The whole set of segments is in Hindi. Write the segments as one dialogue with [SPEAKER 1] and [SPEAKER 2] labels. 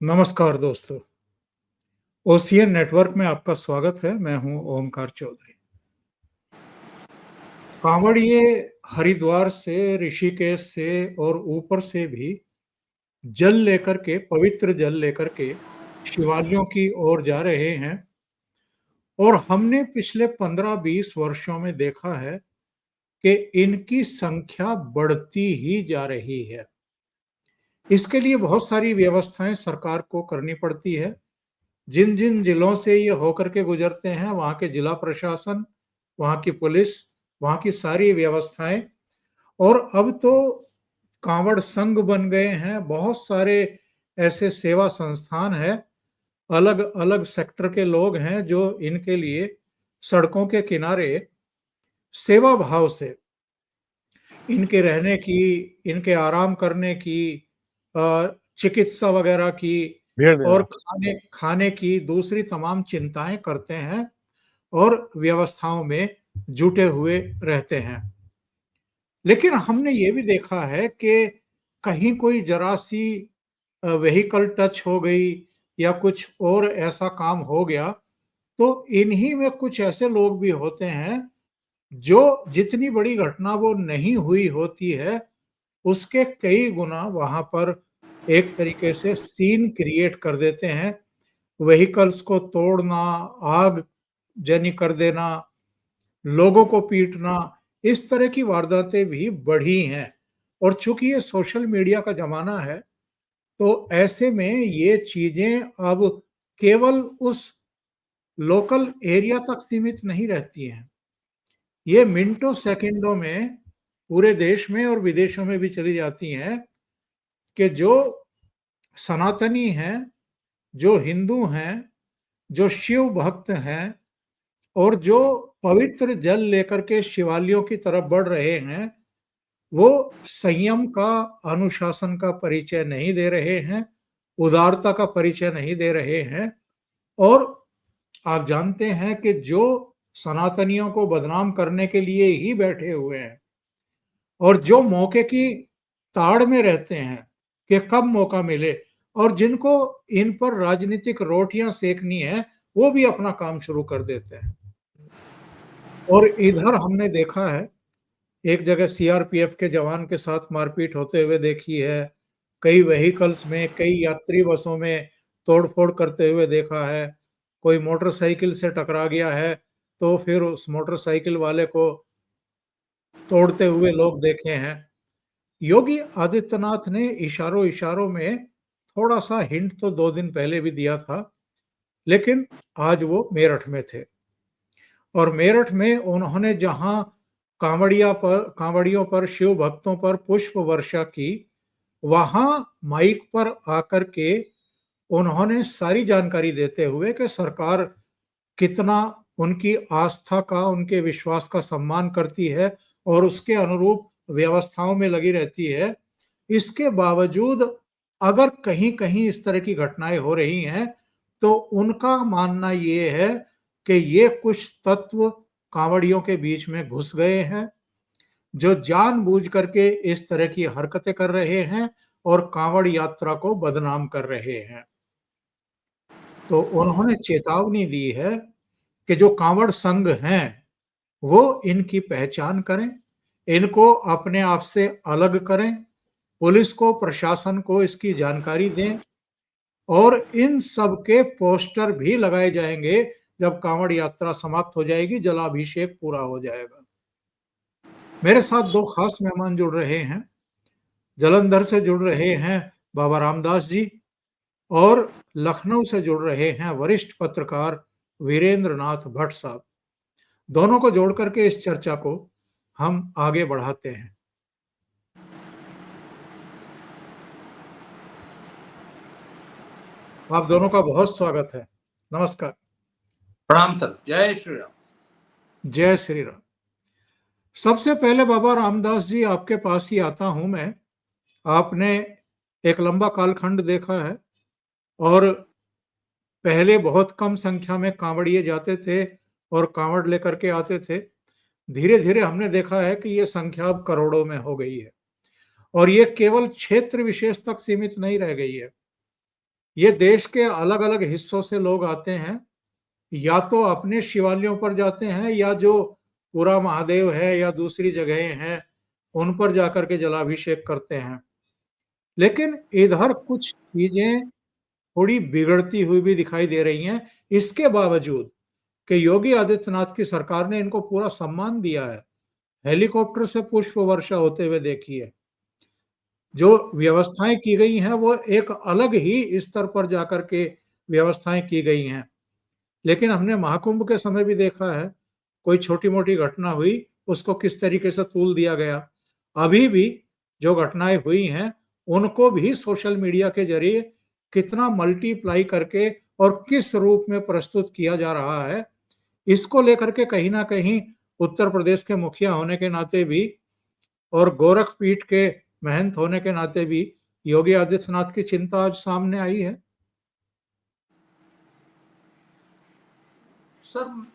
[SPEAKER 1] नमस्कार दोस्तों, ओसीएन नेटवर्क में आपका स्वागत है। मैं हूं ओमकार चौधरी। कांवड़िए हरिद्वार से, ऋषिकेश से और ऊपर से भी जल लेकर के, पवित्र जल लेकर के शिवालयों की ओर जा रहे हैं और हमने पिछले 15-20 वर्षों में देखा है कि इनकी संख्या बढ़ती ही जा रही है। इसके लिए बहुत सारी व्यवस्थाएं सरकार को करनी पड़ती है। जिन-जिन जिलों से ये होकर के गुजरते हैं, वहाँ के जिला प्रशासन, वहाँ की पुलिस, वहाँ की सारी व्यवस्थाएँ और अब तो कांवड़ संघ बन गए हैं। बहुत सारे ऐसे सेवा संस्थान हैं, अलग-अलग सेक्टर के लोग हैं जो इनके लिए सड़कों के किनारे सेवा भाव से इनके रहने की, इनके आराम करने की, चिकित्सा वगैरह की
[SPEAKER 2] भेड़
[SPEAKER 1] और
[SPEAKER 2] देना।
[SPEAKER 1] खाने खाने की दूसरी तमाम चिंताएँ करते हैं और व्यवस्थाओं में जुटे हुए रहते हैं। लेकिन हमने ये भी देखा है कि कहीं कोई ज़रा-सी व्हीकल टच हो गई या कुछ और ऐसा काम हो गया, तो इन्हीं में कुछ ऐसे लोग भी होते हैं, जो जितनी बड़ी घटना वो नहीं हुई होती है, उसके कई गुना वहाँ पर एक तरीके से सीन क्रिएट कर देते हैं। व्हीकल्स को तोड़ना, आगजनी कर देना, लोगों को पीटना, इस तरह की वारदातें भी बढ़ी हैं। और चूँकि ये सोशल मीडिया का ज़माना है, तो ऐसे में ये चीज़ें अब केवल उस लोकल एरिया तक सीमित नहीं रहती हैं। ये मिनटों, सेकंडों में पूरे देश में और विदेशों में भी चली जाती हैं कि जो सनातनी हैं, जो हिंदू हैं, जो शिव भक्त हैं और जो पवित्र जल लेकर के शिवालयों की तरफ बढ़ रहे हैं, वो संयम का, अनुशासन का परिचय नहीं दे रहे हैं, उदारता का परिचय नहीं दे रहे हैं और आप जानते हैं कि जो सनातनियों को बदनाम करने के लिए ही बैठे हुए हैं और जो मौके की ताड़ में रहते हैं कि कब मौका मिले और जिनको इन पर राजनीतिक रोटियां सेकनी है, वो भी अपना काम शुरू कर देते हैं। और इधर हमने देखा है, एक जगह सीआरपीएफ के जवान के साथ मारपीट होते हुए देखी है, कई व्हीकल्स में, कई यात्री बसों में तोड़-फोड़ करते हुए देखा है, कोई मोटरसाइकिल से टकरा गया है, तो फिर उस मोटरसाइकिल वाले को तोड़ते हुए लोग देखे हैं। योगी आदित्यनाथ ने इशारों-इशारों में थोड़ा-सा हिंट तो 2 दिन पहले भी दिया था, लेकिन आज वो मेरठ में थे और मेरठ में उन्होंने जहां कांवड़ियों पर, शिव भक्तों पर पुष्प वर्षा की, वहां माइक पर आकर के उन्होंने सारी जानकारी देते हुए कि सरकार कितना उनकी आस्था का, उनके विश्वास का सम्मान करती है और उसके अनुरूप व्यवस्थाओं में लगी रहती है। इसके बावजूद अगर कहीं-कहीं इस तरह की घटनाएँ हो रही हैं, तो उनका मानना ये है कि ये कुछ तत्व कांवड़ियों के बीच में घुस गए हैं, जो जानबूझ करके इस तरह की हरकतें कर रहे हैं और कांवड़ यात्रा को बदनाम कर रहे हैं। तो उन्होंने चेतावनी दी है कि जो कांवड़ संघ हैं, वो इनकी पहचान करें, इनको अपने आप से अलग करें, पुलिस को, प्रशासन को इसकी जानकारी दें और इन सब के पोस्टर भी लगाए जाएँगे जब कांवड़ यात्रा समाप्त हो जाएगी, जलाभिषेक पूरा हो जाएगा। मेरे साथ 2 खास मेहमान जुड़ रहे हैं। जालंधर से जुड़ रहे हैं बाबा रामदास जी और लखनऊ से जुड़ रहे हैं वरिष्ठ पत्रकार वीरेंद्र नाथ भट्ट साहब। दोनों को जोड़ करके इस चर्चा को हम आगे बढ़ाते हैं। आप दोनों का बहुत स्वागत है। नमस्कार।
[SPEAKER 3] प्रणाम सर। जय श्री राम।
[SPEAKER 1] जय श्री राम। सबसे पहले बाबा रामदास जी, आपके पास ही आता हूं मैं। आपने एक लंबा कालखंड देखा है और पहले बहुत कम संख्या में कांवड़िए जाते थे और कांवड़ लेकर के आते थे। धीरे-धीरे हमने देखा है कि ये संख्या अब करोड़ों में हो गई है और ये केवल क्षेत्र विशेष तक सीमित नहीं रह गई है। ये देश के अलग अलग हिस्सों से लोग आते हैं, या तो अपने शिवालयों पर जाते हैं या जो पूरा महादेव है या दूसरी जगहें हैं उन पर जाकर के जलाभिषेक करते हैं। लेकिन इधर कुछ चीजें थोड़ी बिगड़ती हुई भी दिखाई दे रही हैं, इसके बावजूद कि योगी आदित्यनाथ की सरकार ने इनको पूरा सम्मान दिया है। हेलीकॉप्टर से पुष्प वर्षा होते हुए देखी है। जो व्यवस्थाएं की गई हैं वो एक अलग ही स्तर पर जाकर के व्यवस्थाएं की गई हैं। लेकिन हमने महाकुंभ के समय भी देखा है, कोई छोटी-मोटी घटना हुई, उसको किस तरीके से तूल दिया गया। अभी भी जो घटनाएं हुई हैं, उनको भी सोशल मीडिया के ज़रिए कितना मल्टीप्लाई करके और किस रूप में प्रस्तुत किया जा रहा है, इसको लेकर के कहीं न कहीं उत्तर प्रदेश के मुखिया होने के नाते भी और गोरखपीठ के महंत होने के नाते भी योगी आदित्यनाथ की चिंता आज सामने आई है।
[SPEAKER 3] सर,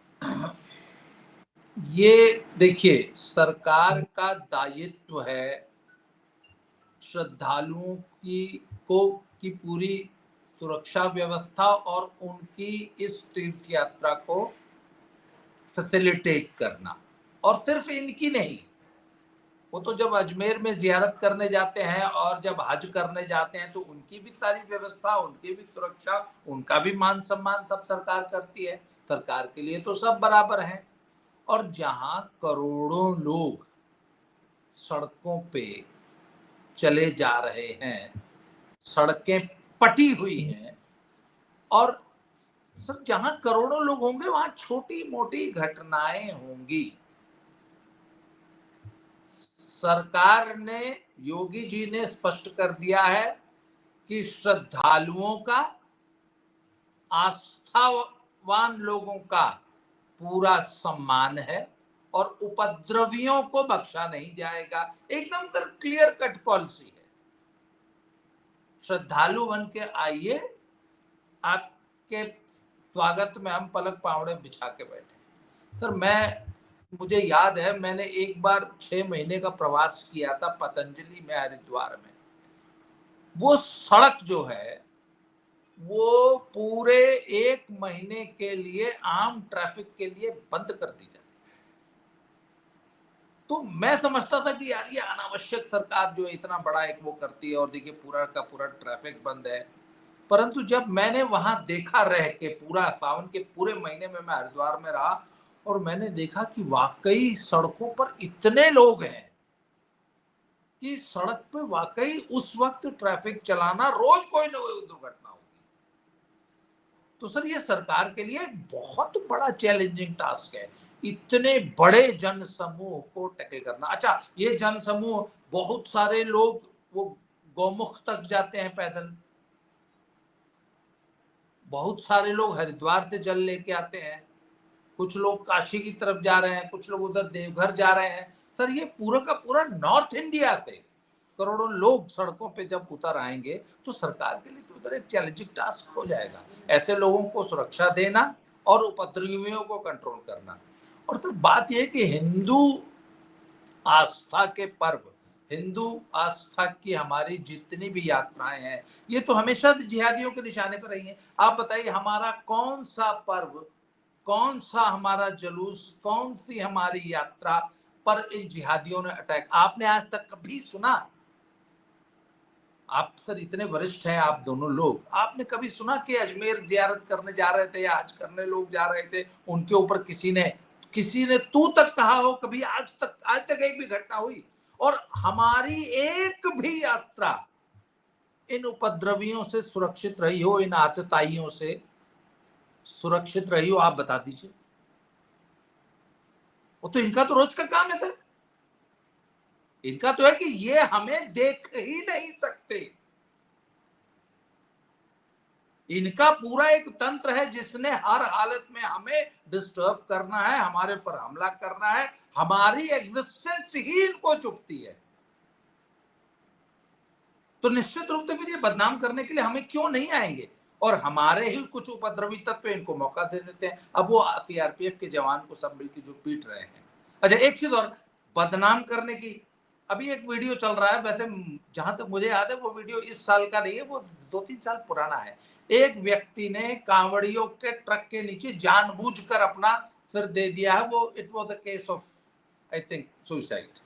[SPEAKER 3] ये देखिए, सरकार का दायित्व है श्रद्धालुओं की पूरी सुरक्षा व्यवस्था और उनकी इस तीर्थ यात्रा को फैसिलिटेट करना। और सिर्फ इनकी नहीं, वो तो जब अजमेर में जियारत करने जाते हैं और जब हज करने जाते हैं तो उनकी भी सारी व्यवस्था, उनकी भी सुरक्षा, उनका भी मान सम्मान सब सरकार करती है। सरकार के लिए तो सब बराबर हैं। और जहां करोड़ों लोग सड़कों पे चले जा रहे हैं, सड़कें पटी हुई हैं, और सर जहां करोड़ों लोग होंगे वहां छोटी मोटी घटनाएं होंगी। सरकार ने, योगी जी ने स्पष्ट कर दिया है कि श्रद्धालुओं का, आस्थावान लोगों का पूरा सम्मान है और उपद्रवियों को बख्शा नहीं जाएगा। एकदम सर क्लियर कट पॉलिसी है। श्रद्धालु बन के आइए, आपके स्वागत में हम पलक पावड़े बिछा के बैठे। सर, मुझे याद है, मैंने एक बार 6 महीने का प्रवास किया था पतंजलि में, हरिद्वार में। वो सड़क जो है वो पूरे 1 महीने के लिए आम ट्रैफिक के लिए बंद कर दी जाती। तो मैं समझता था कि यार ये अनावश्यक सरकार जो इतना बड़ा एक वो करती है, और देखिए पूरा का पूरा ट्रैफिक बंद है। परंतु जब मैंने वहां देखा, रह के पूरा सावन के पूरे महीने में मैं हरिद्वार में रहा, और मैंने देखा कि वाकई सड़कों पर इतने लोग हैं कि सड़क पे वाकई उस वक्त ट्रैफिक चलाना रोज कोई ना कोई दुर्घटना होगी। तो सर ये सरकार के लिए बहुत बड़ा चैलेंजिंग टास्क है, इतने बड़े जन समूह को टैकल करना। अच्छा, ये जन समूह, बहुत सारे लोग वो गौमुख तक जाते हैं पैदल, बहुत सारे लोग हरिद्वार से जल लेके आते हैं, कुछ लोग काशी की तरफ जा रहे हैं, कुछ लोग उधर देवघर जा रहे हैं। सर ये पूरा का पूरा नॉर्थ इंडिया से करोड़ों लोग सड़कों पे जब उतर आएंगे तो सरकार के लिए तो उधर एक चैलेंजिंग टास्क हो जाएगा, ऐसे लोगों को सुरक्षा देना और उपद्रवियों को कंट्रोल करना। और सर बात यह है कि हिंदू आस्था के पर्व, हिंदू आस्था की हमारी जितनी भी यात्राएं हैं, ये तो हमेशा जिहादियों के निशाने पर रही हैं। आप बताइए, हमारा कौन सा पर्व, कौन सा हमारा जुलूस, कौन सी हमारी यात्रा पर इन जिहादियों ने अटैक, आपने आज तक कभी सुना? आप सर इतने वरिष्ठ हैं, आप दोनों लोग, आपने कभी सुना कि अजमेर जियारत करने जा रहे थे या हज करने लोग जा रहे थे, उनके ऊपर किसी ने तू तक कहा हो? कभी आज तक एक भी घटना हुई? और हमारी एक भी यात्रा इन उपद्रवियों से सुरक्षित रही हो, इन आतताइयों से सुरक्षित रही हो? आप बता दीजिए। वो तो इनका तो रोज का काम है सर, इनका तो है कि ये हमें देख ही नहीं सकते। इनका पूरा एक तंत्र है जिसने हर हालत में हमें डिस्टर्ब करना है, हमारे पर हमला करना है, हमारी एग्जिस्टेंस ही इनको चुभती है। तो निश्चित रूप से फिर ये बदनाम करने के लिए हमें क्यों नहीं आएंगे, और हमारे ही कुछ उपद्रवी तत्व इनको मौका दे देते हैं। अब वो सीआरपीएफ के जवान को सब मिलकर जो पीट रहे हैं। अच्छा, एक चीज और, बदनाम करने की, अभी एक वीडियो चल रहा है, वैसे जहां तक मुझे याद है वो वीडियो इस साल का नहीं है, वो 2-3 साल पुराना है। एक व्यक्ति ने कांवड़ियों के ट्रक के नीचे जानबूझकर अपना सिर दे दिया है। वो it was the case of I think suicide.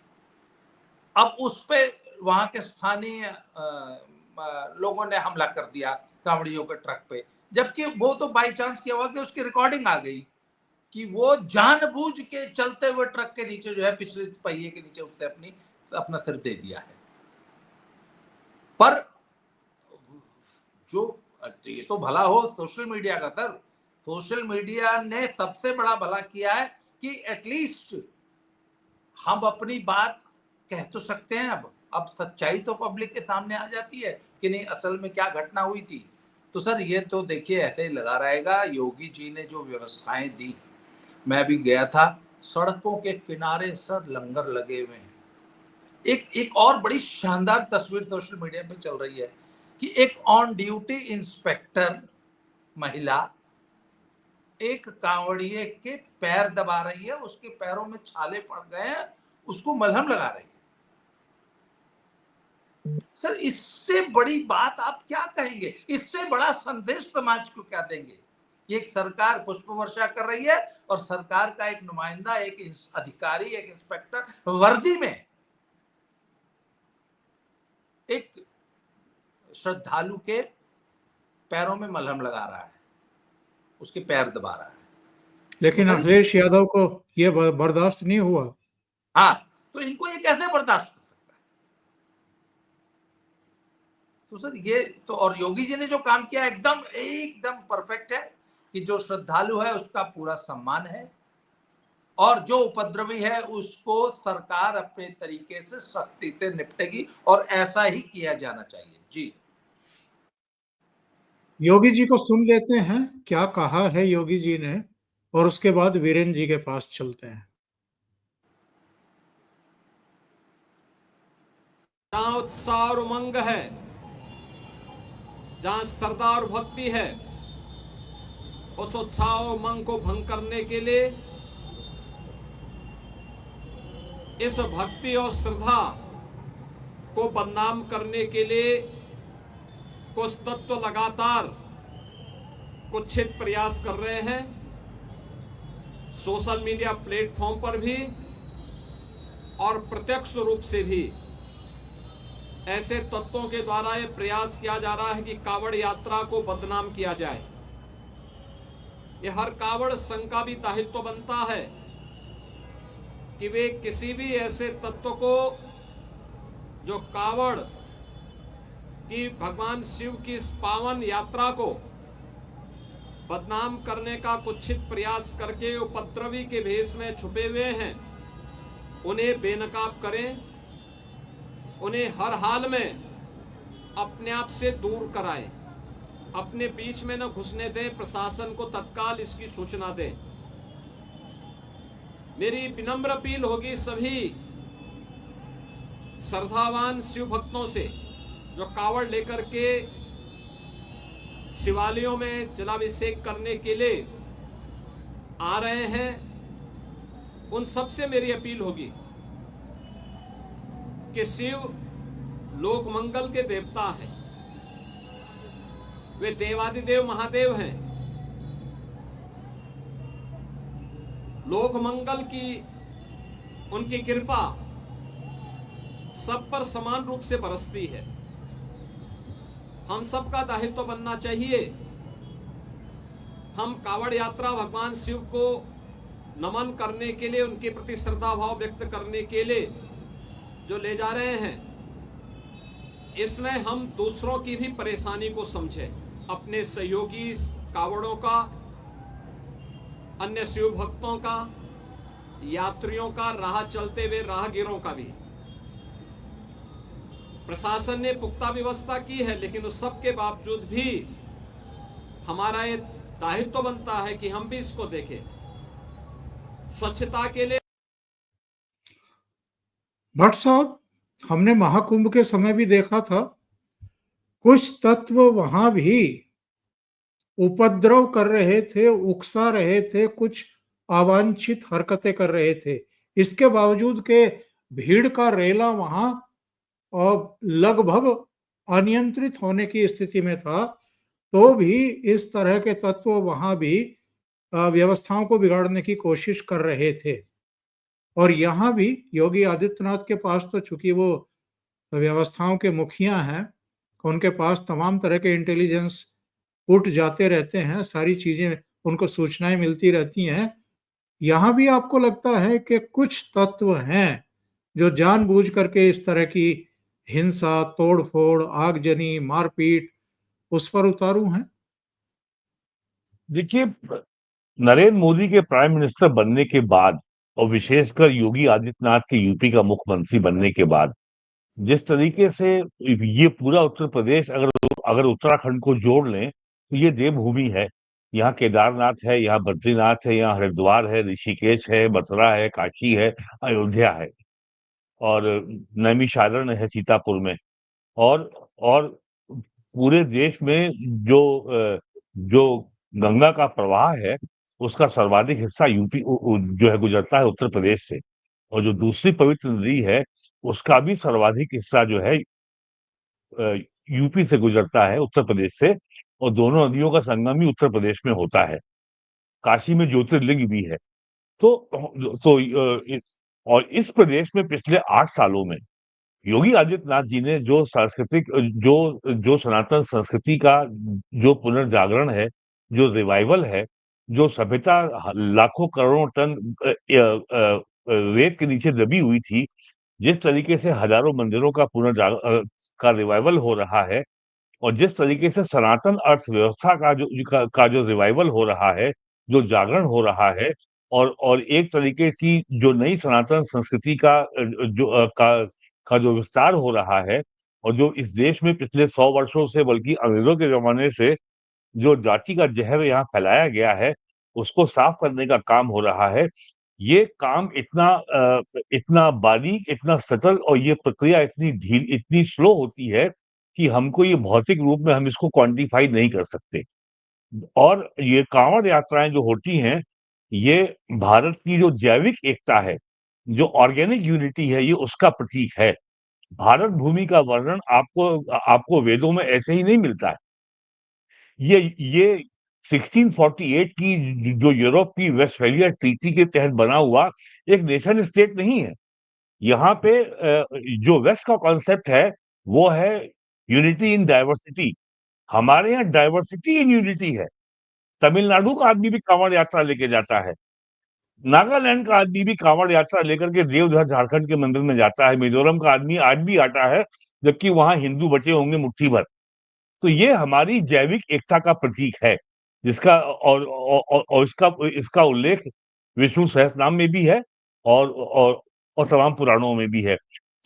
[SPEAKER 3] अब उस पे वहां के स्थानीय लोगों ने हमला कर दिया कांवड़ियों के ट्रक पे, जबकि वो तो बाई चांस क्या हुआ कि उसकी रिकॉर्डिंग आ गई कि वो जानबूझ के चलते हुए ट्रक के नीचे जो है पिछले पहिए के नीचे उसने अपना सिर दे दिया है। पर जो ये तो भला हो सोशल मीडिया का सर, सोशल मीडिया ने सबसे बड़ा भला किया है कि एटलीस्ट हम अपनी बात कह तो सकते हैं। अब सच्चाई तो पब्लिक के सामने आ जाती है कि नहीं असल में क्या घटना हुई थी। तो सर ये तो देखिए ऐसे ही लगा रहेगा। योगी जी ने जो व्यवस्थाएं दी, मैं भी गया था, सड़कों के किनारे सर लंगर लगे हुए हैं। एक और बड़ी शानदार तस्वीर सोशल मीडिया पे चल रही है कि एक ऑन ड्यूटी इंस्पेक्टर महिला एक कांवड़िए के पैर दबा रही है, उसके पैरों में छाले पड़ गए हैं, उसको मलहम लगा रही है। सर इससे बड़ी बात आप क्या कहेंगे? इससे बड़ा संदेश समाज को क्या देंगे? ये एक सरकार पुष्प वर्षा कर रही है और सरकार का एक नुमाइंदा, एक अधिकारी, एक इंस्पेक्टर वर्दी में एक श्रद्धालु के पैरों में मलहम लगा रहा है, उसके पैर दबा रहा है।
[SPEAKER 1] लेकिन
[SPEAKER 3] तो
[SPEAKER 1] अखिलेश यादव को यह बर्दाश्त नहीं हुआ।
[SPEAKER 3] हाँ, तो इनको ये कैसे बर्दाश्त कर सकता है? तो सर ये तो, और योगी जी ने जो काम किया एकदम एकदम परफेक्ट है कि जो श्रद्धालु है उसका पूरा सम्मान है और जो उपद्रवी है उसको सरकार अपने तरीके से सख्ती से निपटेगी और ऐसा ही किया जाना चाहिए। जी
[SPEAKER 1] योगी जी को सुन लेते हैं क्या कहा है योगी जी ने, और उसके बाद वीरेंद्र जी के पास चलते हैं।
[SPEAKER 2] जहां उत्साह और उमंग है, जहां श्रद्धा और भक्ति है, उस उत्साह और उमंग को भंग करने के लिए, इस भक्ति और श्रद्धा को बदनाम करने के लिए कुछ तत्व लगातार कुत्सित प्रयास कर रहे हैं। सोशल मीडिया प्लेटफॉर्म पर भी और प्रत्यक्ष रूप से भी ऐसे तत्वों के द्वारा यह प्रयास किया जा रहा है कि कावड़ यात्रा को बदनाम किया जाए। यह हर कावड़ संघ का भी दायित्व बनता है कि वे किसी भी ऐसे तत्व को जो कावड़ की भगवान शिव की इस पावन यात्रा को बदनाम करने का कुत्सित प्रयास करके उपद्रवी के भेष में छुपे हुए हैं, उन्हें बेनकाब करें, उन्हें हर हाल में अपने आप से दूर कराएं, अपने बीच में न घुसने दें, प्रशासन को तत्काल इसकी सूचना दें। मेरी विनम्र अपील होगी सभी श्रद्धावान शिव भक्तों से जो कावड़ लेकर के शिवालयों में जलाभिषेक करने के लिए आ रहे हैं, उन सबसे मेरी अपील होगी कि शिव लोक मंगल के देवता हैं, वे देवादिदेव महादेव हैं। लोक मंगल की उनकी कृपा सब पर समान रूप से बरसती है। हम सबका दायित्व बनना चाहिए, हम कावड़ यात्रा भगवान शिव को नमन करने के लिए, उनके प्रति श्रद्धा भाव व्यक्त करने के लिए जो ले जा रहे हैं, इसमें हम दूसरों की भी परेशानी को समझें, अपने सहयोगी कावड़ों का, अन्य शिव भक्तों का, यात्रियों का, राह चलते हुए राहगीरों का भी। प्रशासन ने पुख्ता व्यवस्था की है, लेकिन उस सब के बावजूद भी हमारा ये दायित्व बनता है कि हम भी इसको देखें। स्वच्छता के लिए
[SPEAKER 1] भट्ट साहब, हमने महाकुंभ के समय भी देखा था, कुछ तत्व वहां भी उपद्रव कर रहे थे, उकसा रहे थे, कुछ अवांछित हरकतें कर रहे थे। इसके बावजूद के भीड़ का रेला वहां और लगभग अनियंत्रित होने की स्थिति में था। तो भी इस तरह के तत्व वहां भी व्यवस्थाओं को बिगाड़ने की कोशिश कर रहे थे। और यहाँ भी योगी आदित्यनाथ के पास तो चूंकि वो व्यवस्थाओं के मुखिया हैं, उनके पास तमाम तरह के इंटेलिजेंस उठ जाते रहते हैं, सारी चीजें उनको सूचनाएं मिलती रहती हैं। यहाँ भी आपको लगता है कि कुछ तत्व हैं जो जानबूझ करके इस तरह की हिंसा, तोड़-फोड़, आगजनी, मारपीट उस पर उतारू हैं?
[SPEAKER 4] देखिए, नरेंद्र मोदी के प्राइम मिनिस्टर बनने के बाद और विशेषकर योगी आदित्यनाथ के यूपी का मुख्यमंत्री बनने के बाद जिस तरीके से ये पूरा उत्तर प्रदेश अगर अगर उत्तराखंड को जोड़ लें तो ये देवभूमि है। यहाँ केदारनाथ है, यहाँ बद्रीनाथ है, यहाँ हरिद्वार है, ऋषिकेश है, मथुरा है, काशी है, अयोध्या है और नैमिषारण्य है सीतापुर में। और और पूरे देश में जो गंगा का प्रवाह है उसका सर्वाधिक हिस्सा यूपी जो है गुजरता है उत्तर प्रदेश से। और जो दूसरी पवित्र नदी है उसका भी सर्वाधिक हिस्सा जो है यूपी से गुजरता है उत्तर प्रदेश से। और दोनों नदियों का संगम ही उत्तर प्रदेश में होता है। काशी में ज्योतिर्लिंग भी है। तो तो और इस प्रदेश में पिछले 8 सालों में योगी आदित्यनाथ जी ने जो सांस्कृतिक जो जो सनातन संस्कृति का जो पुनर्जागरण है, जो रिवाइवल है, जो सभ्यता लाखों करोड़ों टन रेत के नीचे दबी हुई थी, जिस तरीके से हजारों मंदिरों का का रिवाइवल हो रहा है और जिस तरीके से सनातन अर्थव्यवस्था का जो रिवाइवल हो रहा है, जो जागरण हो रहा है और एक तरीके की जो नई सनातन संस्कृति का जो विस्तार हो रहा है और जो इस देश में पिछले 100 वर्षों से बल्कि अंग्रेजों के ज़माने से जो जाति का ज़हर यहाँ फैलाया गया है, उसको साफ करने का काम हो रहा है। ये काम इतना बारीक, इतना सटल और ये प्रक्रिया इतनी स्लो होती है कि हमको ये भौतिक रूप में हम इसको क्वांटिफ़ाई नहीं कर सकते। और ये कांवड़ यात्राएँ जो होती हैं, ये भारत की जो जैविक एकता है, जो ऑर्गेनिक यूनिटी है, ये उसका प्रतीक है। भारत भूमि का वर्णन आपको वेदों में ऐसे ही नहीं मिलता है। ये 1648 की जो यूरोप की वेस्टफैलिया ट्रीटी के तहत बना हुआ एक नेशन स्टेट नहीं है। यहाँ पे जो वेस्ट का कॉन्सेप्ट है, वो है यूनिटी इन डाइवर्सिटी। हमारे यहाँ डाइवर्सिटी इन यूनिटी है। तमिलनाडु का आदमी भी कांवड़ यात्रा लेके जाता है। नागालैंड का आदमी भी कांवड़ यात्रा लेकर के देवघर झारखंड के मंदिर में जाता है। मिजोरम का आदमी आज भी आता है, जबकि वहाँ हिंदू बचे होंगे मुट्ठी भर। तो ये हमारी जैविक एकता का प्रतीक है, जिसका और इसका उल्लेख विष्णु सहस्त्रनाम में भी है और तमाम पुराणों में भी है।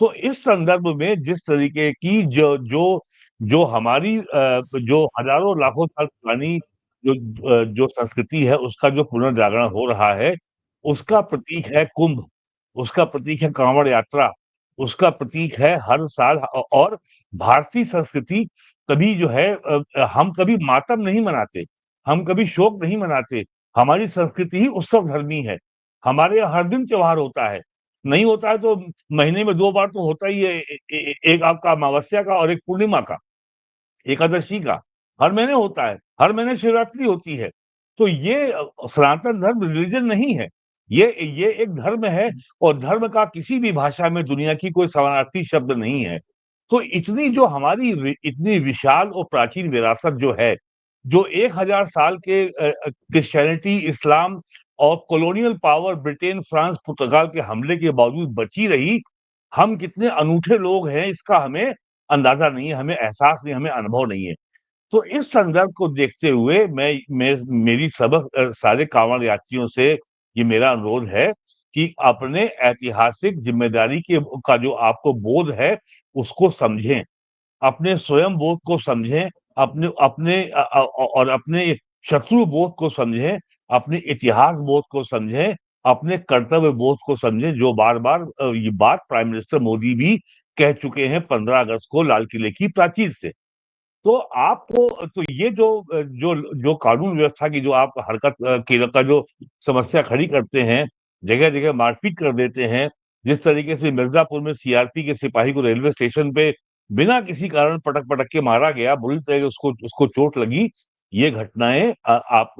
[SPEAKER 4] तो इस संदर्भ में जिस तरीके की जो हमारी जो हजारों लाखों साल पुरानी जो संस्कृति है उसका जो पुनर्जागरण हो रहा है, उसका प्रतीक है कुंभ, उसका प्रतीक है कांवड़ यात्रा, उसका प्रतीक है हर साल और भारतीय संस्कृति कभी जो है हम कभी मातम नहीं मनाते, हम कभी शोक नहीं मनाते। हमारी संस्कृति ही उत्सव धर्मी है। हमारे यहाँ हर दिन त्योहार होता है। नहीं होता है तो महीने में 2 बार तो होता ही है। एक आपका अमावस्या का और एक पूर्णिमा का, एकादशी का। हर महीने होता है, हर महीने शिवरात्रि होती है। तो ये सनातन धर्म रिलीजन नहीं है। ये एक धर्म है और धर्म का किसी भी भाषा में दुनिया की कोई समानार्थी शब्द नहीं है। तो इतनी विशाल और प्राचीन विरासत जो है, जो 1000 साल के क्रिश्चियनिटी, इस्लाम और कॉलोनियल पावर ब्रिटेन, फ्रांस, पुर्तगाल के हमले के बावजूद बची रही, हम कितने अनूठे लोग हैं इसका हमें अंदाजा नहीं है, हमें एहसास नहीं, हमें अनुभव नहीं है। तो इस संदर्भ को देखते हुए मैं मेरी सारे कांवड़ यात्रियों से ये मेरा अनुरोध है कि अपने ऐतिहासिक जिम्मेदारी का जो आपको बोध है, उसको समझें। अपने स्वयं बोध को समझें, अपने अपने और अपने शत्रु बोध को समझें, अपने इतिहास बोध को समझें, अपने कर्तव्य बोध को समझें, जो बार-बार ये बात प्राइम मिनिस्टर मोदी भी कह चुके हैं 15 अगस्त को लाल किले की प्राचीर से। तो आपको तो ये जो कानून व्यवस्था की जो आप हरकत का जो समस्या खड़ी करते हैं, जगह-जगह मारपीट कर देते हैं, जिस तरीके से मिर्ज़ापुर में सीआरपी के सिपाही को रेलवे स्टेशन पे बिना किसी कारण पटक पटक के मारा गया, बुरी तरह उसको उसको चोट लगी। ये घटनाएं आप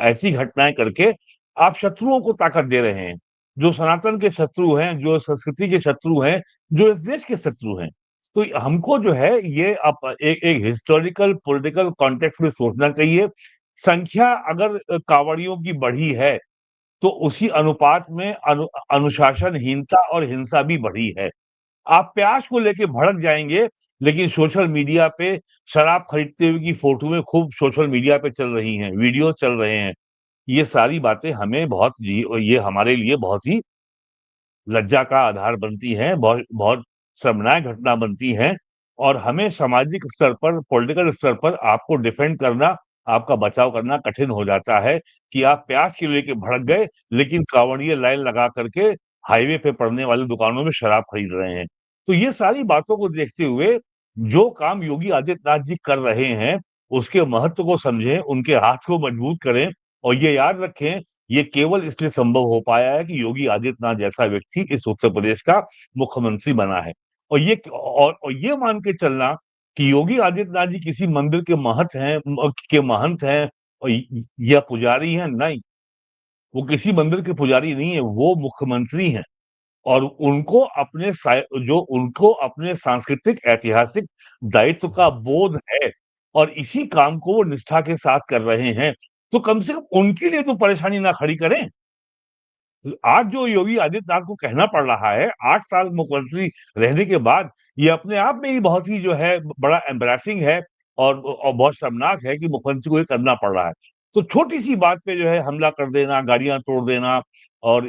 [SPEAKER 4] ऐसी घटनाएं करके आप शत्रुओं को ताकत दे रहे हैं, जो सनातन के शत्रु हैं, जो संस्कृति के शत्रु हैं, जो इस देश के शत्रु हैं। तो हमको जो है ये एक एक हिस्टोरिकल पॉलिटिकल कॉन्टेक्स्ट में सोचना चाहिए। संख्या अगर कांवड़ियों की बढ़ी है, तो उसी अनुपात में अनुशासनहीनता और हिंसा भी बढ़ी है। आप प्याज को लेके भड़क जाएंगे, लेकिन सोशल मीडिया पे शराब खरीदते हुए की फोटोएं खूब सोशल मीडिया पे चल रही हैं, वीडियो चल रहे हैं। ये सारी बातें हमें ये हमारे लिए बहुत ही लज्जा का आधार बनती हैं, बहुत बहुत शर्मनाक घटना बनती हैं। और हमें सामाजिक स्तर पर, पॉलिटिकल स्तर पर आपको डिफेंड करना, आपका बचाव करना कठिन हो जाता है कि आप प्याज को लेके भड़क गए, लेकिन कांवड़िए लाइन लगा करके हाईवे पे पड़ने वाली दुकानों में शराब खरीद रहे हैं। तो ये सारी बातों को देखते हुए जो काम योगी आदित्यनाथ जी कर रहे हैं, उसके महत्व को समझें, उनके हाथ को मजबूत करें और ये याद रखें, ये केवल इसलिए संभव हो पाया है कि योगी आदित्यनाथ जैसा व्यक्ति इस उत्तर प्रदेश का मुख्यमंत्री बना है। और ये मान के चलना कि योगी आदित्यनाथ जी किसी मंदिर के महंत हैं और या पुजारी हैं, नहीं, वो किसी मंदिर के पुजारी नहीं है, वो मुख्यमंत्री हैं। और उनको अपने सांस्कृतिक ऐतिहासिक दायित्व का बोध है और इसी काम को वो निष्ठा के साथ कर रहे हैं। तो कम से कम उनके लिए तो परेशानी ना खड़ी करें। आज जो योगी आदित्यनाथ को कहना पड़ रहा है 8 साल मुख्यमंत्री रहने के बाद, ये अपने आप में ही बहुत ही जो है बड़ा एम्बैरेसिंग है और बहुत शर्मनाक है कि मुख्यमंत्री को ये करना पड़ रहा है। तो छोटी-सी बात पे जो है हमला कर देना, गाड़ियाँ तोड़ देना और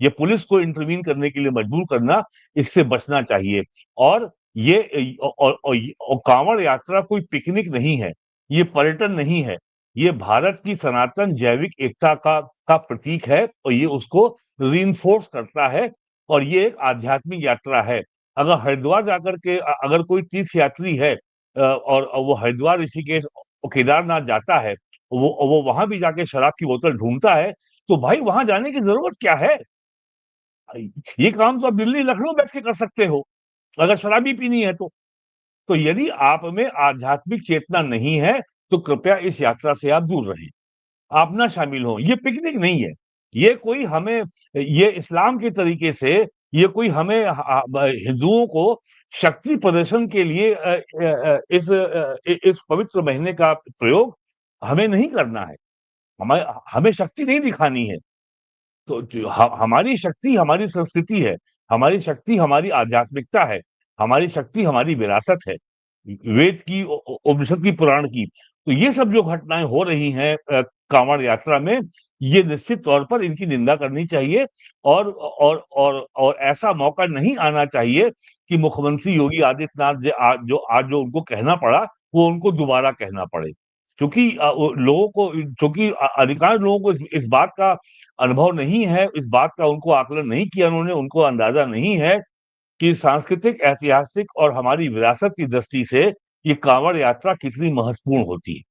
[SPEAKER 4] ये पुलिस को इंटरवीन करने के लिए मजबूर करना, इससे बचना चाहिए। और ये कांवड़ यात्रा कोई पिकनिक नहीं है, ये पर्यटन नहीं है। ये भारत की सनातन जैविक एकता का प्रतीक है और ये उसको रीइंफोर्स करता है और ये एक आध्यात्मिक यात्रा है। अगर हरिद्वार जाकर के अगर कोई तीर्थ यात्री है और वो हरिद्वार, ऋषिकेश और केदारनाथ जाता है, वो वहां भी जाके शराब की बोतल ढूंढता है, तो भाई वहां जाने की जरूरत क्या है? ये काम तो आप दिल्ली, लखनऊ बैठ के कर सकते हो, अगर शराब ही पीनी है तो। तो यदि आप में आध्यात्मिक चेतना नहीं है, तो कृपया इस यात्रा से आप दूर रहें। आप ना शामिल हों। ये पिकनिक नहीं है। ये कोई हमें ये इस्लाम के तरीके से ये कोई हमें हिंदुओं को शक्ति प्रदर्शन के लिए इस पवित्र महीने का प्रयोग हमें नहीं करना है। हमें हमें शक्ति नहीं दिखानी है। तो हमारी शक्ति हमारी संस्कृति है, हमारी शक्ति हमारी आध्यात्मिकता है, हमारी शक्ति हमारी विरासत है, वेद की, उपनिषद की, पुराण की। तो ये सब जो घटनाएं हो रही हैं कांवड़ यात्रा में, ये निश्चित तौर पर इनकी निंदा करनी चाहिए और ऐसा मौका नहीं आना चाहिए कि मुख्यमंत्री योगी आदित्यनाथ जो आज जो उनको कहना पड़ा, वो उनको दोबारा कहना पड़े। क्योंकि अधिकांश लोगों को इस बात का अनुभव नहीं है, इस बात का उनको आकलन नहीं किया उन्होंने, उनको अंदाजा नहीं है कि सांस्कृतिक, ऐतिहासिक और हमारी विरासत की दृष्टि से ये कांवड़ यात्रा कितनी महत्वपूर्ण होती है।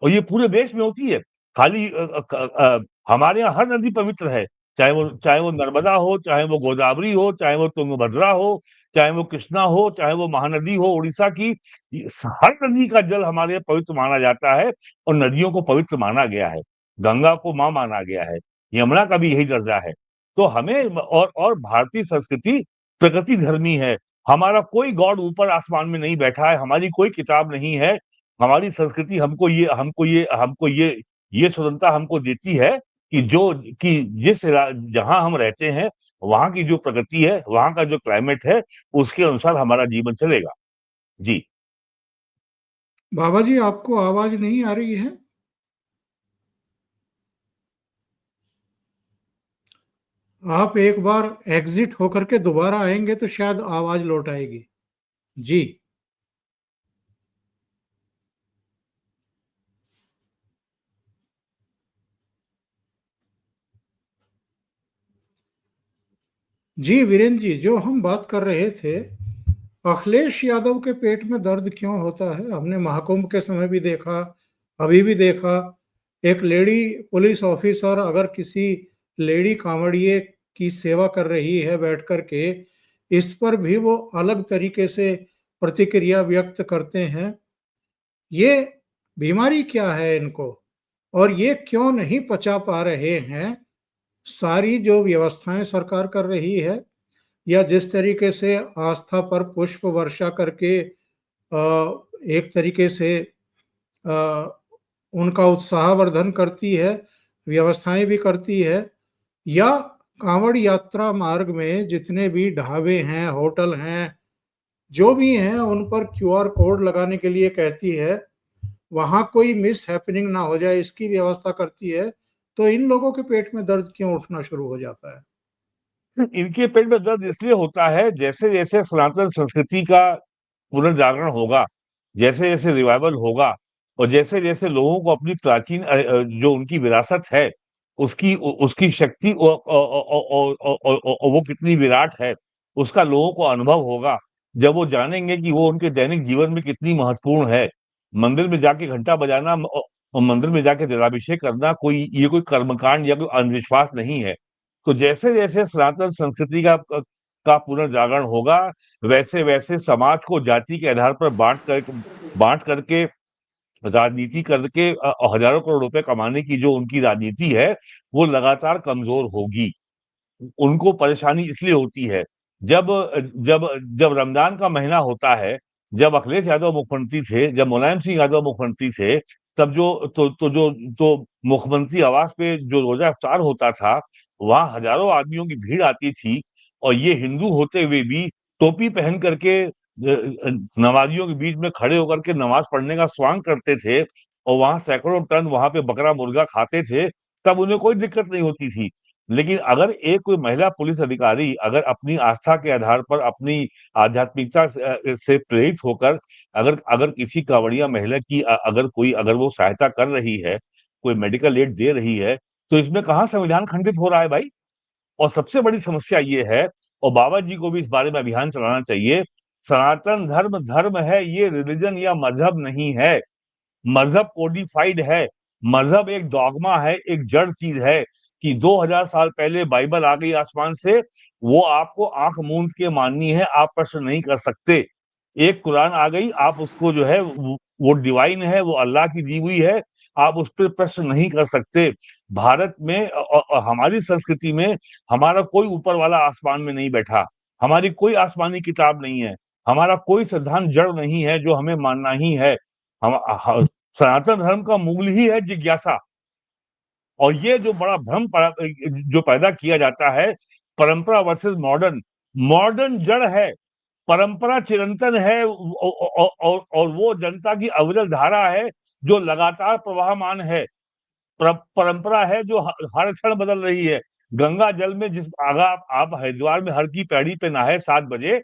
[SPEAKER 4] और ये पूरे देश में होती है। खाली हमारे यहाँ हर नदी पवित्र है, चाहे वो नर्मदा हो, चाहे वो गोदावरी हो, चाहे वो तुंगभद्रा हो, चाहे वो कृष्णा हो, चाहे वो महानदी हो उड़ीसा की। हर नदी का जल हमारे यहाँ पवित्र माना जाता है और नदियों को पवित्र माना गया है। गंगा को माँ माना गया है, यमुना का भी यही दर्जा है। तो हमें और भारतीय संस्कृति प्रकृति धर्मी है। हमारा कोई गॉड ऊपर आसमान में नहीं बैठा है, हमारी कोई किताब नहीं है। हमारी संस्कृति ये स्वतंत्रता हमको देती है कि जहाँ हम रहते हैं, वहाँ की जो प्रकृति है, वहाँ का जो क्लाइमेट है, उसके अनुसार हमारा जीवन चलेगा। जी।
[SPEAKER 1] बाबा जी, आपको आवाज नहीं आ रही है? आप एक बार एग्जिट होकर के दोबारा आएंगे तो शायद आवाज लौट आएगी। जी। जी वीरेंद्र जी, जो हम बात कर रहे थे, अखिलेश यादव के पेट में दर्द क्यों होता है? हमने महाकुंभ के समय भी देखा, अभी भी देखा। एक लेडी पुलिस ऑफिसर अगर किसी लेडी कांवड़िए की सेवा कर रही है बैठ कर के, इस पर भी वो अलग तरीके से प्रतिक्रिया व्यक्त करते हैं। ये बीमारी क्या है इनको और ये क्यों नहीं पचा पा रहे हैं सारी जो व्यवस्थाएं सरकार कर रही है, या जिस तरीके से आस्था पर पुष्प वर्षा करके एक तरीके से उनका उत्साहवर्धन करती है, व्यवस्थाएं भी करती है, या कांवड़ यात्रा मार्ग में जितने भी ढाबे हैं, होटल हैं, जो भी हैं, उन पर क्यूआर कोड लगाने के लिए कहती है, वहां कोई मिस हैपनिंग ना हो जाए इसकी व्यवस्था करती है। तो इन लोगों के पेट में दर्द क्यों उठना शुरू हो जाता है?
[SPEAKER 4] इनके पेट में दर्द इसलिए होता है, जैसे जैसे सनातन संस्कृति का पुनर्जागरण होगा, जैसे जैसे रिवाइवल होगा और जैसे जैसे लोगों को अपनी प्राचीन जो उनकी विरासत है उसकी शक्ति और वो कितनी विराट है उसका लोगों को अनुभव होगा। जब वो जानेंगे कि वो उनके दैनिक जीवन में कितनी महत्वपूर्ण है। मंदिर में जाके घंटा बजाना और मंदिर में जाके जलाभिषेक करना कोई कर्मकांड या कोई अंधविश्वास नहीं है। तो जैसे जैसे सनातन संस्कृति का पुनर्जागरण होगा, वैसे वैसे समाज को जाति के आधार पर बांट करके राजनीति करके हजारों करोड़ रुपए कमाने की जो उनकी राजनीति है, वो लगातार कमजोर होगी। उनको परेशानी इसलिए होती है, जब जब जब रमजान का महीना होता है, जब अखिलेश यादव मुख्यमंत्री थे, जब मुलायम सिंह यादव मुख्यमंत्री थे, तब जो मुख्यमंत्री आवास पे जो रोजा इफ्तार होता था, वहां हजारों आदमियों की भीड़ आती थी और ये हिंदू होते हुए भी टोपी पहन करके नमाजियों के बीच में खड़े होकर के नमाज पढ़ने का स्वांग करते थे और वहां सैकड़ों टन वहां पे बकरा मुर्गा खाते थे, तब उन्हें कोई दिक्कत नहीं होती थी। लेकिन अगर एक कोई महिला पुलिस अधिकारी अगर अपनी आस्था के आधार पर अपनी आध्यात्मिकता से प्रेरित होकर अगर अगर किसी कांवड़िया महिला की अगर वो सहायता कर रही है, कोई मेडिकल एड दे रही है, तो इसमें कहाँ संविधान खंडित हो रहा है भाई। और सबसे बड़ी समस्या ये है, और बाबा जी को भी इस बारे में अभियान चलाना चाहिए, सनातन धर्म धर्म है, ये रिलीजन या मजहब नहीं है। मजहब कोडिफाइड है। मजहब एक डॉगमा है, एक जड़ चीज है कि 2000 साल पहले बाइबल आ गई आसमान से, वो आपको आंख मूंद के माननी है, आप प्रश्न नहीं कर सकते। एक कुरान आ गई, आप उसको जो है वो डिवाइन है, वो अल्लाह की दी हुई है, आप उस पर प्रश्न नहीं कर सकते। भारत में और हमारी संस्कृति में हमारा कोई ऊपर वाला आसमान में नहीं बैठा, हमारी कोई आसमानी किताब नहीं है, हमारा कोई सिद्धांत जड़ नहीं है जो हमें मानना ही है। हम सनातन धर्म का मूल ही है जिज्ञासा। और ये जो बड़ा भ्रम जो पैदा किया जाता है, परंपरा वर्सेस मॉडर्न, मॉडर्न जड़ है, परंपरा चिरंतन है और वो जनता की अविरल धारा है जो लगातार प्रवाहमान है। परंपरा है जो हर क्षण बदल रही है। गंगा जल में जिस अगर आप हरिद्वार में हर की पैड़ी पे नहाए 7 बजे,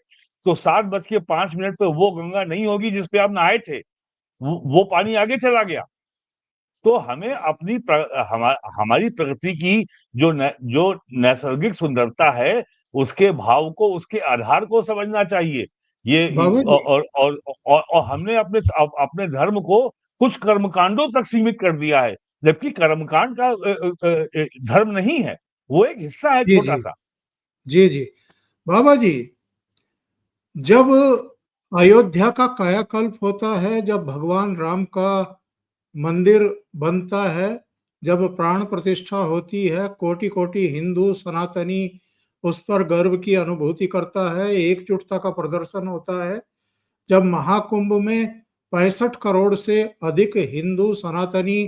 [SPEAKER 4] तो 7:05 पे वो गंगा नहीं होगी जिसपे आप नहाए थे, वो पानी आगे चला गया। तो हमें हमारी प्रकृति की जो नैसर्गिक सुंदरता है, उसके भाव को, उसके आधार को समझना चाहिए। ये
[SPEAKER 1] बाबा जी,
[SPEAKER 4] और हमने अपने धर्म को कुछ कर्मकांडों तक सीमित कर दिया है, जबकि कर्मकांड का धर्म नहीं है, वो एक हिस्सा है
[SPEAKER 1] जी
[SPEAKER 4] छोटा
[SPEAKER 1] जी,
[SPEAKER 4] सा।
[SPEAKER 1] जी जी, बाबा जी, जब अयोध्या का कायाकल्प होता है, जब भगवान राम का मंदिर बनता है, जब प्राण प्रतिष्ठा होती है, कोटि कोटि हिंदू सनातनी उस पर गर्व की अनुभूति करता है, एकजुटता का प्रदर्शन होता है। जब महाकुंभ में 65 करोड़ से अधिक हिंदू सनातनी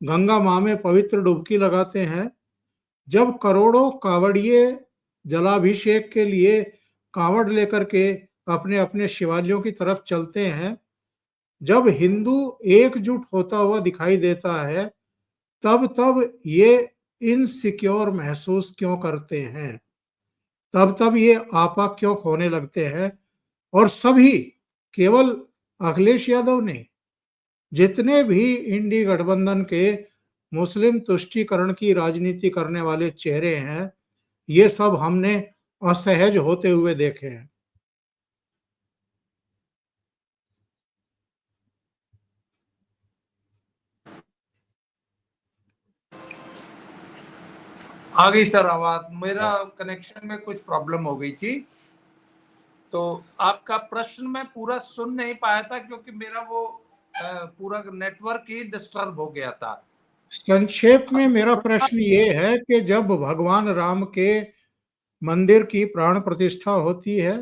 [SPEAKER 1] गंगा मां में पवित्र डुबकी लगाते हैं, जब करोड़ों कांवड़िए जलाभिषेक के लिए कांवड़ लेकर के अपने अपने शिवालयों की तरफ चलते हैं, जब हिंदू एकजुट होता हुआ दिखाई देता है, तब तब ये इनसिक्योर महसूस क्यों करते हैं? तब तब ये आपा क्यों खोने लगते हैं? और सभी, केवल अखिलेश यादव नहीं, जितने भी इंडी गठबंधन के मुस्लिम तुष्टीकरण की राजनीति करने वाले चेहरे हैं, ये सब हमने असहज होते हुए देखे हैं।
[SPEAKER 3] आ गई सर आवाज। मेरा कनेक्शन में कुछ प्रॉब्लम हो गई थी, तो आपका प्रश्न मैं पूरा सुन नहीं पाया था क्योंकि मेरा वो पूरा नेटवर्क ही डिस्टर्ब हो गया था।
[SPEAKER 1] संक्षेप में मेरा प्रश्न ये है कि जब भगवान राम के मंदिर की प्राण प्रतिष्ठा होती है,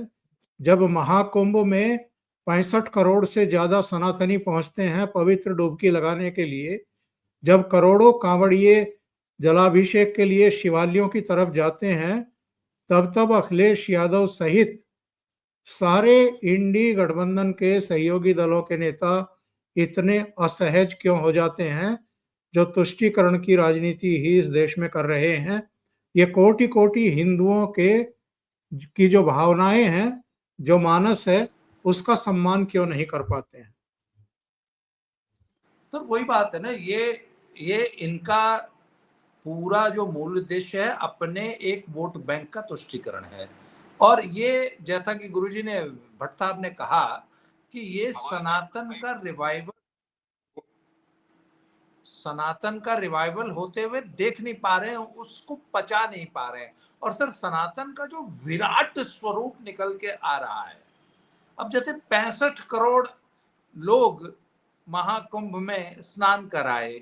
[SPEAKER 1] जब महाकुंभ में 65 करोड़ से ज्यादा सनातनी पहुंचते हैं पवित्र डुबकी लगाने के लिए, जब करोड़ों कांवड़िए जलाभिषेक के लिए शिवालयों की तरफ जाते हैं, तब अखिलेश यादव सहित सारे इंडी गठबंधन के सहयोगी दलों के नेता इतने असहज क्यों हो जाते हैं, जो तुष्टीकरण की राजनीति ही इस देश में कर रहे हैं। ये कोटि कोटि हिंदुओं के की जो भावनाएं हैं, जो मानस है, उसका सम्मान क्यों नहीं कर पाते हैं?
[SPEAKER 3] सर वही बात है ना, ये इनका पूरा जो मूल उद्देश्य है अपने एक वोट बैंक का तुष्टीकरण है। और ये जैसा कि गुरुजी ने, भट्ट साहब ने कहा कि ये सनातन का रिवाइवल होते हुए देख नहीं पा रहे हैं, उसको पचा नहीं पा रहे हैं। और सर सनातन का जो विराट स्वरूप निकल के आ रहा है, अब जैसे 65 करोड़ लोग महाकुंभ में स्नान कराए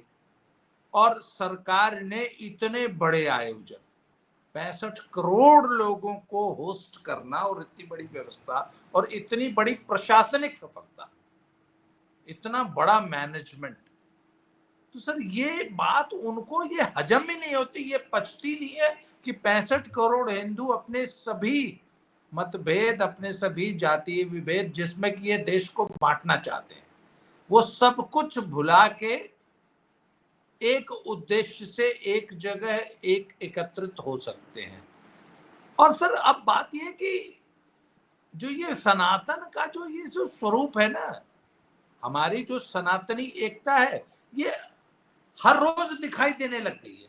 [SPEAKER 3] और सरकार ने इतने बड़े आयोजन, 65 करोड़ लोगों को होस्ट करना और इतनी बड़ी व्यवस्था और इतनी बड़ी प्रशासनिक सफलता, इतना बड़ा मैनेजमेंट, तो सर ये बात उनको ये हजम ही नहीं होती, ये पचती नहीं है कि 65 करोड़ हिंदू अपने सभी मतभेद, अपने सभी जातीय विभेद जिसमें कि ये देश को बांटना चाहते हैं, वो सब कुछ भुला के एक उद्देश्य से एक जगह एक एकत्रित हो सकते हैं। और सर अब बात यह कि जो ये सनातन का जो ये जो स्वरूप है ना, हमारी जो सनातनी एकता है, ये हर रोज दिखाई देने लग गई है।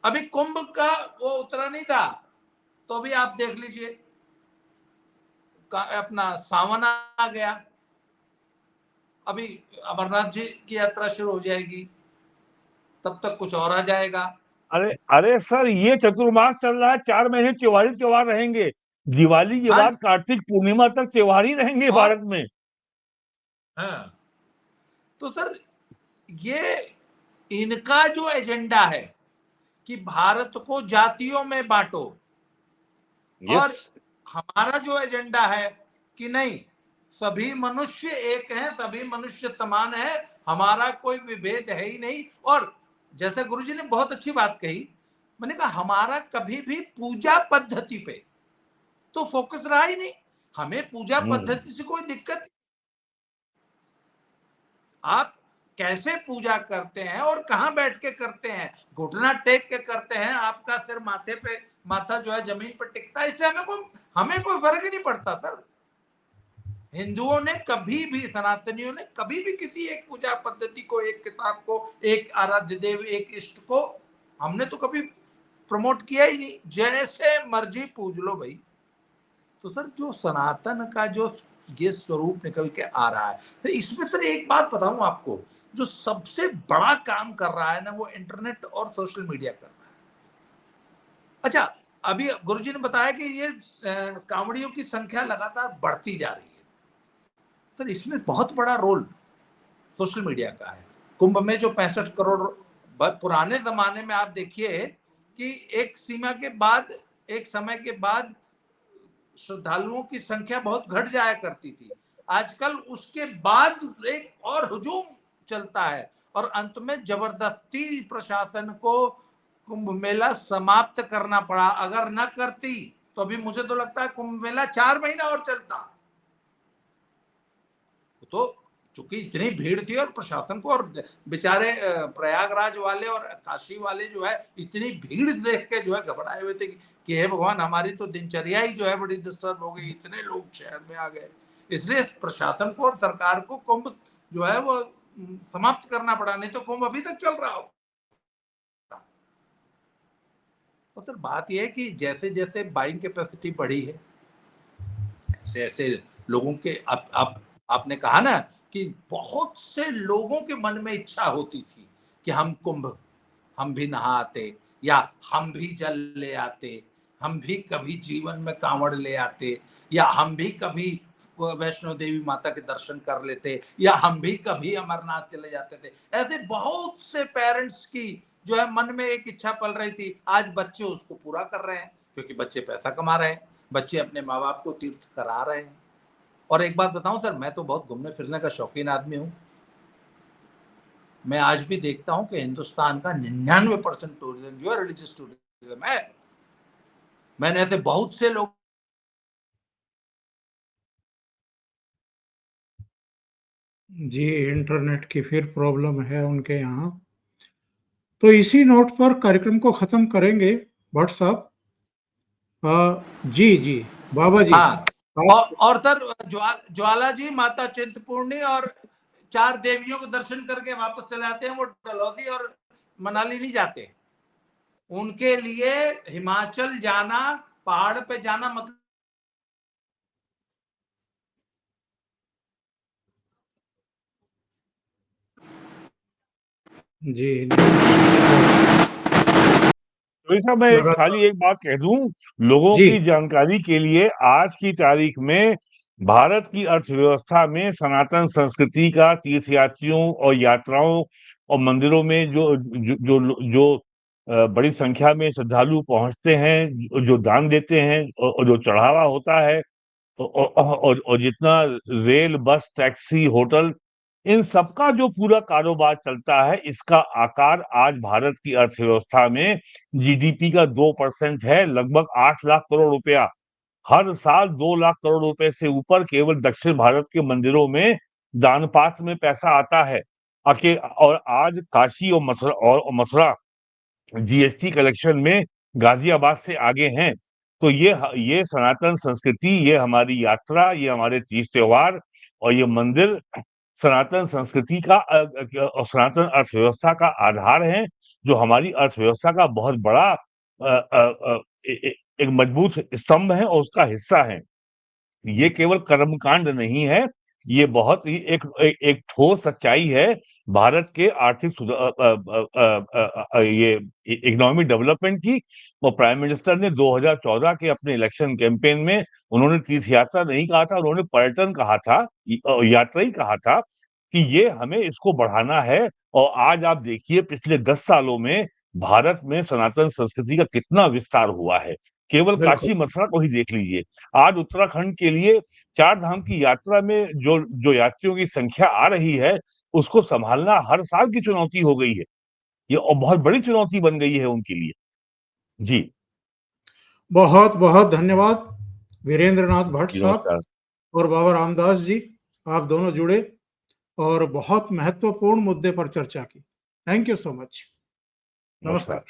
[SPEAKER 3] अभी कुंभ का वो उतरा नहीं था, तो अभी आप देख लीजिए अपना सावन आ गया, अभी अमरनाथ जी की यात्रा शुरू हो जाएगी, तब तक कुछ और आ जाएगा।
[SPEAKER 4] अरे अरे सर, ये चतुर्मास चल रहा है, 4 महीने त्योहार रहेंगे। दिवाली के बाद कार्तिक पूर्णिमा तक त्योहार ही रहेंगे भारत में।
[SPEAKER 3] हाँ, तो सर ये इनका जो एजेंडा है कि भारत को जातियों में बांटो, और हमारा जो एजेंडा है कि नहीं, सभी मनुष्य एक हैं, सभी मनुष्य समान है, हमारा कोई विभेद है ही नहीं। और जैसे गुरुजी ने बहुत अच्छी बात कही, मैंने कहा हमारा कभी भी पूजा पद्धति पे तो फोकस रहा ही नहीं, हमें पूजा पद्धति से कोई दिक्कत, आप कैसे पूजा करते हैं और कहां बैठ के करते हैं, घुटना टेक के करते हैं, आपका सिर माथे पे, माथा जो है जमीन पर टिकता है, इससे हमें कोई फर्क ही नहीं पड़ता सर। हिंदुओं ने कभी भी, सनातनियों ने कभी भी किसी एक पूजा पद्धति को, एक किताब को, एक आराध्य देव, एक इष्ट को हमने तो कभी प्रमोट किया ही नहीं, जैसे मर्जी पूज लो भाई। तो सर जो सनातन का जो ये स्वरूप निकल के आ रहा है, तो इसमें सर एक बात बताऊं आपको, जो सबसे बड़ा काम कर रहा है ना, वो इंटरनेट और सोशल मीडिया कर रहा है। अच्छा, अभी गुरुजी ने बताया कि ये कांवड़ियों की संख्या लगातार बढ़ती जा रही है, सर इसमें बहुत बड़ा रोल सोशल मीडिया का है। कुंभ में जो 65 करोड़, पुराने जमाने में आप देखिए कि एक सीमा के बाद, एक समय के बाद श्रद्धालुओं की संख्या बहुत घट जाया करती थी, आजकल उसके बाद एक और हुजूम चलता है और अंत में जबरदस्ती प्रशासन को कुंभ मेला समाप्त करना पड़ा। अगर न करती तो अभी मुझे तो लगता है कुंभ मेला 4 महीना और चलता। तो चूंकि इतनी भीड़ थी और प्रशासन को, और बेचारे प्रयागराज वाले और काशी वाले जो है इतनी भीड़ देख के जो है घबराए हुए थे कि हे भगवान, हमारी तो दिनचर्या ही जो है बड़ी डिस्टर्ब हो गई, इतने लोग शहर में आ गए। इसलिए प्रशासन को और सरकार को कुंभ जो है वो समाप्त करना पड़ा, नहीं तो कुंभ अभी तक चल रहा हो। तो बात यह है कि जैसे जैसे बाइंग कैपेसिटी बढ़ी है, ऐसे ऐसे लोगों के, आपने कहा ना कि बहुत से लोगों के मन में इच्छा होती थी कि हम कुंभ हम भी नहा आते, या हम भी जल ले आते, हम भी कभी जीवन में कांवड़ ले आते, या हम भी कभी वैष्णो देवी माता के दर्शन कर लेते, या हम भी कभी अमरनाथ चले जाते थे। ऐसे बहुत से पेरेंट्स की जो है मन में एक इच्छा पल रही थी, आज बच्चे उसको पूरा कर रहे हैं, क्योंकि बच्चे पैसा कमा रहे हैं, बच्चे अपने माँ बाप को तीर्थ करा रहे हैं। और एक बात बताऊं सर, मैं तो बहुत घूमने फिरने का शौकीन आदमी हूं। मैं आज भी देखता हूं कि हिंदुस्तान का 99% टूरिज्म जो है रिलीजियस टूरिज्म है। मैंने ऐसे बहुत से लोग
[SPEAKER 1] जी, इंटरनेट की फिर प्रॉब्लम है उनके यहाँ। तो इसी नोट पर कार्यक्रम को खत्म करेंगे भट्ट साहब। जी जी, बाबा जी
[SPEAKER 3] हाँ,
[SPEAKER 1] आप।
[SPEAKER 3] और सर ज्वाला जी माता चिंतपूर्णी और 4 देवियों के दर्शन करके वापस चले आते हैं, वो डलहौजी और मनाली नहीं जाते। उनके लिए हिमाचल जाना, पहाड़ पे जाना मतलब
[SPEAKER 1] जी
[SPEAKER 4] वैसा मैं
[SPEAKER 1] लगातार।
[SPEAKER 4] खाली एक बात कह दूं लोगों
[SPEAKER 1] जी
[SPEAKER 4] की जानकारी के लिए, आज की तारीख में भारत की अर्थव्यवस्था में सनातन संस्कृति का तीर्थयात्रियों और यात्राओं और मंदिरों में जो बड़ी संख्या में श्रद्धालु पहुंचते हैं, जो दान देते हैं और जो चढ़ावा होता है, और जितना रेल, बस, टैक्सी, होटल, इन सबका जो पूरा कारोबार चलता है, इसका आकार आज भारत की अर्थव्यवस्था में जीडीपी का 2% है, लगभग 8 लाख करोड़ रुपया। हर साल 2 लाख करोड़ रुपए से ऊपर केवल दक्षिण भारत के मंदिरों में दान पात्र में पैसा आता है। और आज काशी और मथुरा जीएसटी कलेक्शन में गाजियाबाद से आगे हैं। तो ये सनातन संस्कृति, ये हमारी यात्रा, ये हमारे तीज त्योहार और ये मंदिर सनातन संस्कृति का और सनातन अर्थव्यवस्था का आधार है, जो हमारी अर्थव्यवस्था का बहुत बड़ा एक मजबूत स्तंभ है और उसका हिस्सा है। ये केवल कर्मकांड नहीं है, ये बहुत ही एक ठोस सच्चाई है भारत के आर्थिक ये इकोनॉमिक डेवलपमेंट की। और प्राइम मिनिस्टर ने 2014 के अपने इलेक्शन कैंपेन में उन्होंने तीर्थ यात्रा नहीं कहा था, उन्होंने पर्यटन कहा था, यात्रा ही कहा था कि ये हमें इसको बढ़ाना है। और आज आप देखिए पिछले 10 सालों में भारत में सनातन संस्कृति का कितना विस्तार हुआ है। केवल
[SPEAKER 1] बिल्कुल।
[SPEAKER 4] काशी मथुरा को ही देख लीजिए। आज उत्तराखंड के लिए 4 धाम की यात्रा में जो यात्रियों की संख्या आ रही है, उसको संभालना हर साल की चुनौती हो गई है। ये और बहुत बड़ी चुनौती बन गई है उनके लिए। जी।
[SPEAKER 1] बहुत बहुत धन्यवाद वीरेंद्र नाथ भट्ट
[SPEAKER 4] जी,
[SPEAKER 1] साहब
[SPEAKER 4] नमस्कार।
[SPEAKER 1] और बाबा रामदास जी, आप दोनों जुड़े और बहुत महत्वपूर्ण मुद्दे पर चर्चा की। Thank you so much.
[SPEAKER 4] नमस्कार।
[SPEAKER 1] नमस्कार।